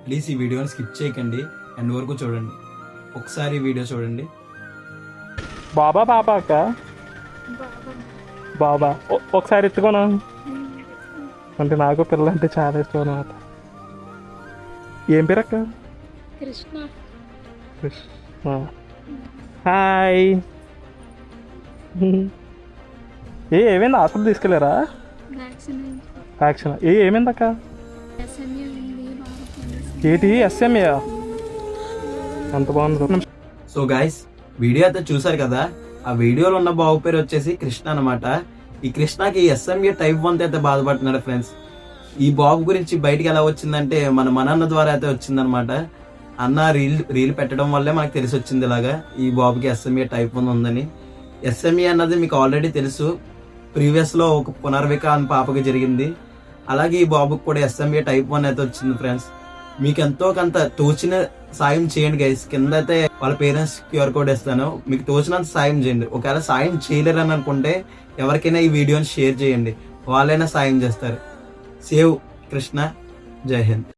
Please ఈ వీడియోని skip చేయకండి అండ్ వరకు చూడండి. ఒకసారి ఈ వీడియో చూడండి. బాబా పాప అక్క బాబా ఒకసారి ఎత్తుకోనా అంటే నాకు పిల్లలు అంటే చాలా ఇష్టం అన్నమాట. ఏం పేరు అక్క? కృష్ణ. కృష్ణ. హాయ్. ఏమైంది హాస్పిటల్ తీసుకెళ్ళారా? యాక్షన్ ఏమైంది అక్క? ఏంటి ఎస్ఎంఏ? అంత బాగుంది. సో గైస్, వీడియో అయితే చూసారు కదా. ఆ వీడియోలో ఉన్న బాబు పేరు వచ్చేసి కృష్ణ అనమాట. ఈ కృష్ణకి ఎస్ఎంఏ టైప్ 1 అయితే బాధపడుతున్నాడు ఫ్రెండ్స్. ఈ బాబు గురించి బయటికి ఎలా వచ్చిందంటే మన మనన్న ద్వారా అయితే వచ్చిందనమాట. అన్న రీల్ పెట్టడం వల్లే మనకు తెలిసి వచ్చింది ఇలాగా ఈ బాబుకి ఎస్ఎంఏ టైప్ 1 ఉందని. ఎస్ఎంఏ అన్నది మీకు ఆల్రెడీ తెలుసు, ప్రీవియస్ లో ఒక పునర్విక అని పాపకి జరిగింది. అలాగే ఈ బాబుకి కూడా ఎస్ఎంఏ టైప్ 1 అయితే వచ్చింది ఫ్రెండ్స్. మీకు ఎంతో కొంత తోచిన సాయం చేయండి గైస్. కింద అయితే వాళ్ళ పేరెంట్స్ క్యూఆర్ కోడ్ ఇస్తాను, మీకు తోచినంత సాయం చేయండి. ఒకవేళ సాయం చేయలేరని అనుకుంటే ఎవరికైనా ఈ వీడియోని షేర్ చేయండి, వాళ్ళైనా సాయం చేస్తారు. సేవ్ కృష్ణ. జై హింద్.